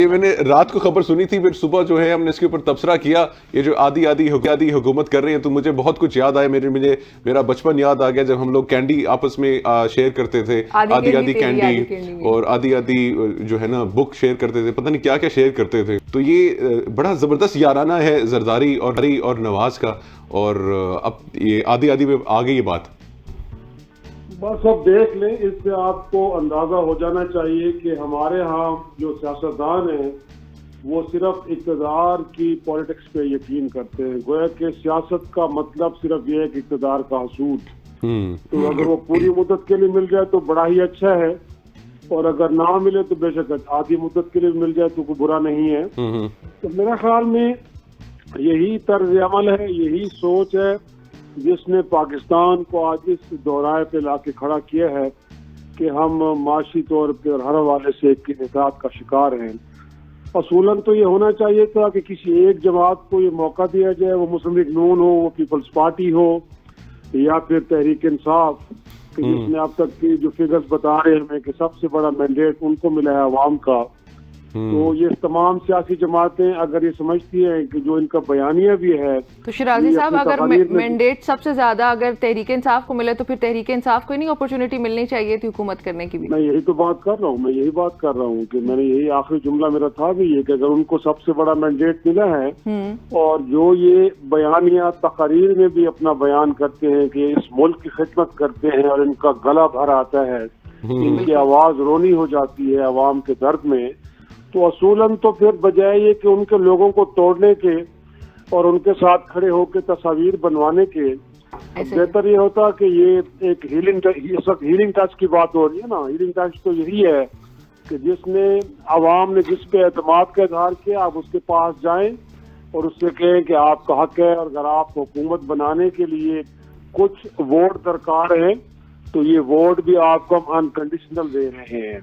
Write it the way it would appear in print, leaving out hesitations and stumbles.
یہ میں نے رات کو خبر سنی تھی، پھر صبح جو ہے ہم نے اس کے اوپر تبصرہ کیا، یہ جو آدھی حکومت کر رہے ہیں، تو مجھے بہت کچھ یاد آیا، میرا بچپن یاد آ گیا جب ہم لوگ کینڈی آپس میں شیئر کرتے تھے، آدھی کینڈی اور آدھی جو ہے نا بک شیئر کرتے تھے، پتہ نہیں کیا کیا شیئر کرتے تھے. تو یہ بڑا زبردست یارانہ ہے زرداری اور نواز کا، اور اب یہ آدھی پہ آ گئی یہ بات. بس اب دیکھ لیں، اس سے آپ کو اندازہ ہو جانا چاہیے کہ ہمارے ہاں جو سیاستدان ہیں وہ صرف اقتدار کی پالیٹکس پہ یقین کرتے ہیں. گویا کہ سیاست کا مطلب صرف یہ ہے کہ اقتدار کا حصول. تو اگر وہ پوری مدت کے لیے مل جائے تو بڑا ہی اچھا ہے، اور اگر نہ ملے تو بے شک آدھی مدت کے لیے مل جائے تو کوئی برا نہیں ہے. تو میرے خیال میں یہی طرز عمل ہے، یہی سوچ ہے جس نے پاکستان کو آج اس دورائے پہ لا کے کھڑا کیا ہے کہ ہم معاشی طور پہ اور ہر حوالے سے ایک انحطاط کا شکار ہیں. اصولاً تو یہ ہونا چاہیے تھا کہ کسی ایک جماعت کو یہ موقع دیا جائے، وہ مسلم لیگ نون ہو، وہ پیپلز پارٹی ہو، یا پھر تحریک انصاف، کہ جس نے اب تک کی جو فگرز بتا رہے ہیں کہ سب سے بڑا مینڈیٹ ان کو ملا ہے عوام کا. تو یہ تمام سیاسی جماعتیں اگر یہ سمجھتی ہیں کہ جو ان کا بیانیہ بھی ہے، تو شیرازی صاحب اگر مینڈیٹ سب سے زیادہ اگر تحریک انصاف کو ملے تو پھر تحریک انصاف کو نہیں اپرچونٹی ملنی چاہیے تھی حکومت کرنے کی بھی؟ میں یہی تو بات کر رہا ہوں، میں یہی بات کر رہا ہوں کہ میں نے یہی آخری جملہ میرا تھا بھی یہ کہ اگر ان کو سب سے بڑا مینڈیٹ ملا ہے اور جو یہ بیانیہ تقاریر میں بھی اپنا بیان کرتے ہیں کہ اس ملک کی خدمت کرتے ہیں اور ان کا گلا بھر آتا ہے، ان کی آواز رونی ہو جاتی ہے عوام کے درد میں، تو اصولاً تو پھر بجائے یہ کہ ان کے لوگوں کو توڑنے کے اور ان کے ساتھ کھڑے ہو کے تصاویر بنوانے کے، بہتر یہ ہوتا کہ یہ ایک ہیلنگ ٹچ کی بات ہو رہی ہے نا. ہیلنگ ٹچ تو یہی ہے کہ جس نے عوام نے جس پہ اعتماد کا اظہار کیا، آپ اس کے پاس جائیں اور اس سے کہیں کہ آپ کا حق ہے، اور اگر آپ حکومت بنانے کے لیے کچھ ووٹ درکار ہیں تو یہ ووٹ بھی آپ کو ہم انکنڈیشنل دے رہے ہیں.